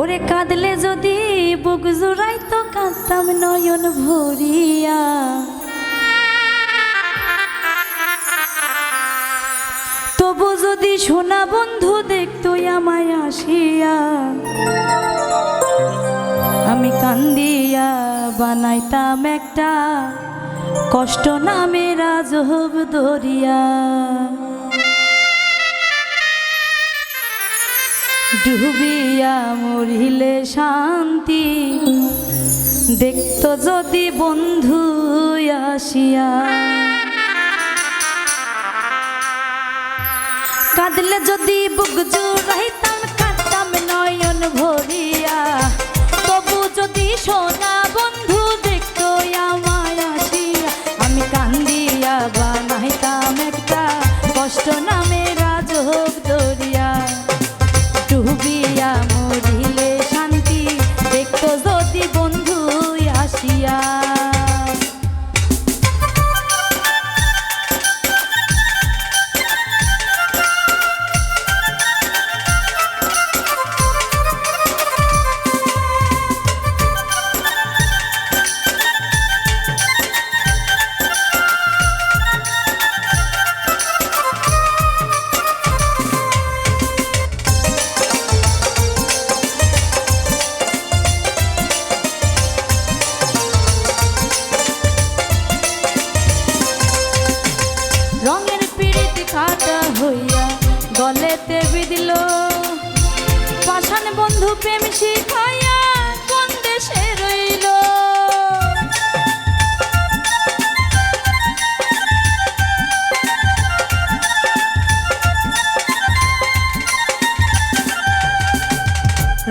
ওরে কাঁদলে যদি বুক জুড়াইতো কাঁদতাম নয়ন ভরিয়া। তবু যদি সোনা বন্ধু দেখতো আমায় আসিয়া, আমি কান্দিয়া বানাইতাম একটা কষ্ট নামের আজব দরিয়া। ডুবিয়া মরিলে শান্তি দেখতো যদি বন্ধু আসিয়া। কাঁদলে যদি বুক জুড়াইতাম কাঁদতাম নয়ন ভরিয়া। তবু যদি সোনা বন্ধু দেখতো আমায় আসিয়া, আমি কান্দিয়া বানাইতাম একটা কষ্ট নামের আজব দরিয়া। ডুবিয়া মরিলে শান্তি দেখতো যদি বন্ধু আসিয়া। রঙের পিড়িত কাটা হইয়া গলেতে বিদিল, পাষাণ বন্ধু প্রেম শিখাইয়া কোন দেশে রইল।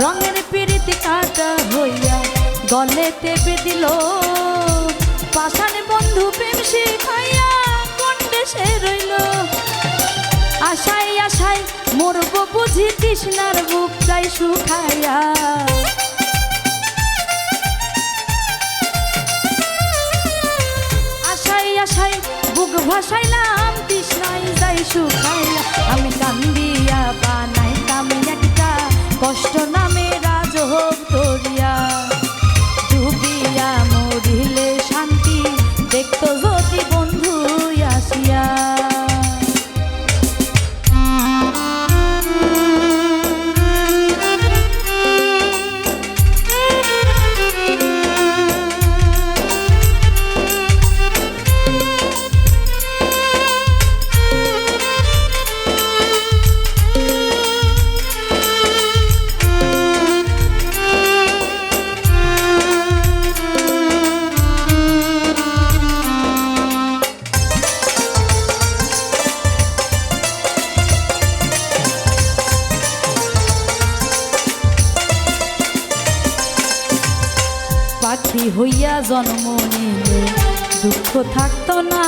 রঙের পিড়িত কাটা হইয়া গলেতে বিদিল, পাষাণ বন্ধু প্রেম শিখাইয়া সে রইল। আশাই আশাই মরব বুঝি তৃষ্ণার বুক চাই শুকাইয়া। আশাই আশাই বুক ভাসাইলাম তৃষ্ণাই যাই শুকাইয়া। আমি কান্দিয়া বানাইতাম একটা কষ্ট নামে আজব দরিয়া। ডুবিয়া মরিলে শান্তি দেখতো যদি বন্ধু আসিয়া। পাখি হইয়া জন্ম নিলে দুঃখ থাকতো না,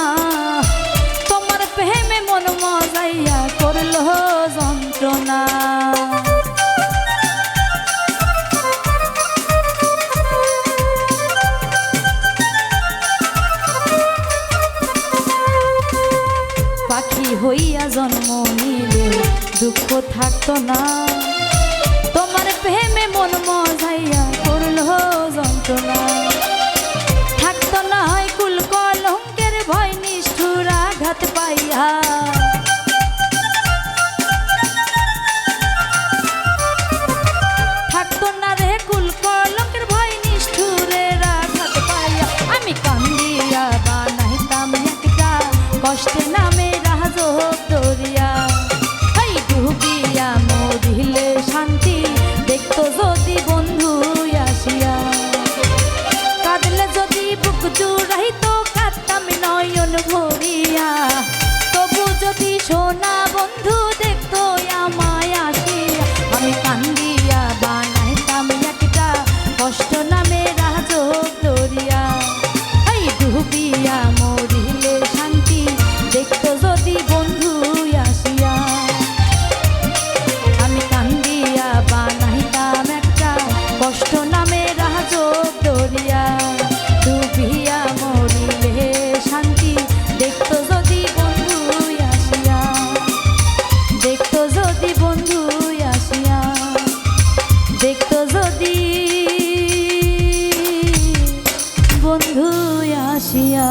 তোমার প্রেমে মন মজাইয়া করল যন্ত্রণা। পাখি হইয়া জন্ম নিলে দুঃখ থাকতো না, তোমার প্রেমে মন মজাইয়া করল যন্ত্রণা। থাকতো না হয় কুল কলঙ্কের ভয় নিষ্ঠুর আঘাত পাইয়া। থাকতো না রে কুল কলঙ্কের ভয় নিষ্ঠুরের আঘাত পাইয়া। আমি কান্দিয়া বানাইতাম একটা কষ্টে নামে আজব দরিয়া। ডুবিয়া মরিলে বন্ধু আসিয়া।